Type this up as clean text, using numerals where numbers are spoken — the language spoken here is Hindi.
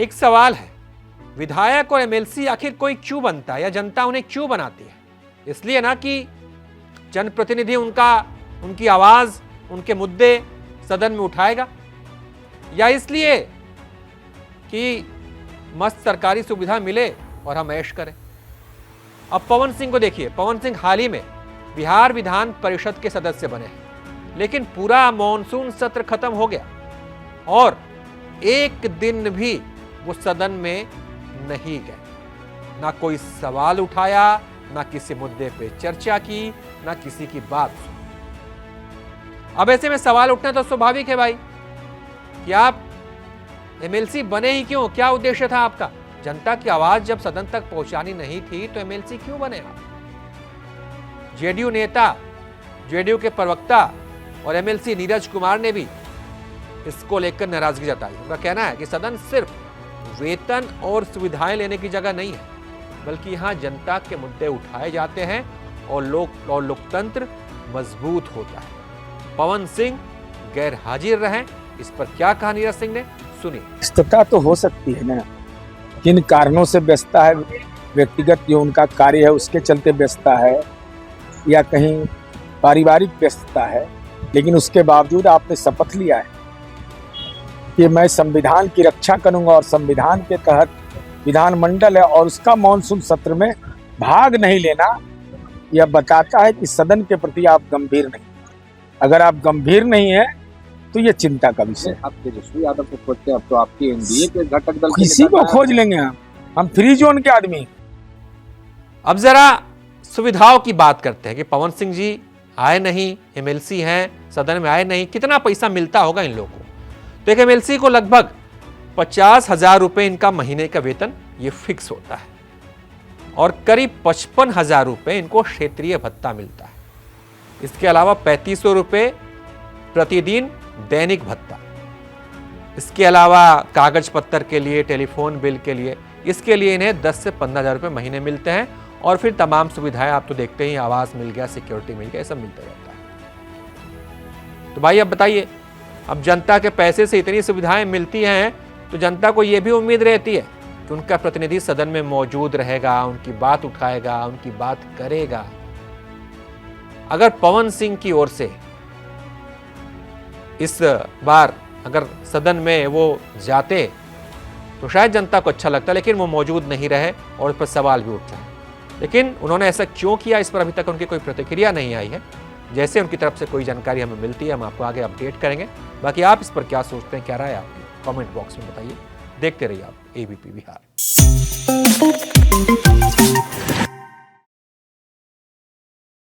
एक सवाल है, विधायक और एमएलसी आखिर कोई क्यों बनता है या जनता उन्हें क्यों बनाती है? इसलिए ना कि जनप्रतिनिधि उनकी आवाज, उनके मुद्दे सदन में उठाएगा, या इसलिए कि मस्त सरकारी सुविधा मिले और हम ऐश करें। अब पवन सिंह को देखिए, पवन सिंह हाल ही में बिहार विधान परिषद के सदस्य बने हैं, लेकिन पूरा मॉनसून सत्र खत्म हो गया और एक दिन भी वो सदन में नहीं गए। ना कोई सवाल उठाया, ना किसी मुद्दे पे चर्चा की, ना किसी की बात सुनी। अब ऐसे में सवाल उठना तो स्वाभाविक है भाई कि आप एमएलसी बने ही क्यों? क्या उद्देश्य था आपका? जनता की आवाज जब सदन तक पहुंचानी नहीं थी तो एमएलसी क्यों बने आप? जेडीयू नेता, जेडीयू के प्रवक्ता और एमएलसी नीरज कुमार ने भी इसको लेकर नाराजगी जताई। उनका कहना है कि सदन सिर्फ वेतन और सुविधाएं लेने की जगह नहीं है, बल्कि यहां जनता के मुद्दे उठाए जाते हैं और लोकतंत्र मजबूत होता है। पवन सिंह गैर हाजिर रहे, इस पर क्या कहा नीरज सिंह ने, सुनिए। व्यस्तता तो हो सकती है ना, किन कारणों से व्यस्तता है, व्यक्तिगत जो उनका कार्य है उसके चलते व्यस्तता है या कहीं पारिवारिक व्यस्तता है, लेकिन उसके बावजूद आपने शपथ लिया है कि मैं संविधान की रक्षा करूंगा और संविधान के तहत विधानमंडल है और उसका मॉनसून सत्र में भाग नहीं लेना, यह बताता है कि सदन के प्रति आप गंभीर नहीं। अगर आप गंभीर नहीं है तो ये चिंता का विषय। आप तेजस्वी यादव को खोजते हैं, अब तो आपकी एनडीए के घटक दल किसी को खोज लेंगे हम फ्री जोन के आदमी। अब जरा सुविधाओं की बात करते हैं कि पवन सिंह जी आए नहीं, एमएलसी हैं, सदन में आए नहीं, कितना पैसा मिलता होगा इन लोगों को? तो एक एमएलसी को लगभग 50,000 रुपए इनका महीने का वेतन ये फिक्स होता है और करीब 55,000 रुपए इनको क्षेत्रीय भत्ता मिलता है। इसके अलावा 3500 रुपए प्रतिदिन दैनिक भत्ता, इसके अलावा कागज पत्तर के लिए, टेलीफोन बिल के लिए, इसके लिए इन्हें 10 से 15,000 रुपए महीने मिलते हैं और फिर तमाम सुविधाएं आप तो देखते ही, आवास मिल गया, सिक्योरिटी मिल गया, सब मिलता रहता है। तो भाई अब बताइए, अब जनता के पैसे से इतनी सुविधाएं मिलती हैं तो जनता को यह भी उम्मीद रहती है कि उनका प्रतिनिधि सदन में मौजूद रहेगा, उनकी बात उठाएगा, उनकी बात करेगा। अगर पवन सिंह की ओर से इस बार अगर सदन में वो जाते तो शायद जनता को अच्छा लगता, लेकिन वो मौजूद नहीं रहे और उस पर सवाल भी उठते हैं। लेकिन उन्होंने ऐसा क्यों किया, इस पर अभी तक उनकी कोई प्रतिक्रिया नहीं आई है। जैसे उनकी तरफ से कोई जानकारी हमें मिलती है हम आपको आगे अपडेट करेंगे। बाकी आप इस पर क्या सोचते हैं, क्या राय है आपकी, कमेंट बॉक्स में बताइए। देखते रहिए आप एबीपी बिहार।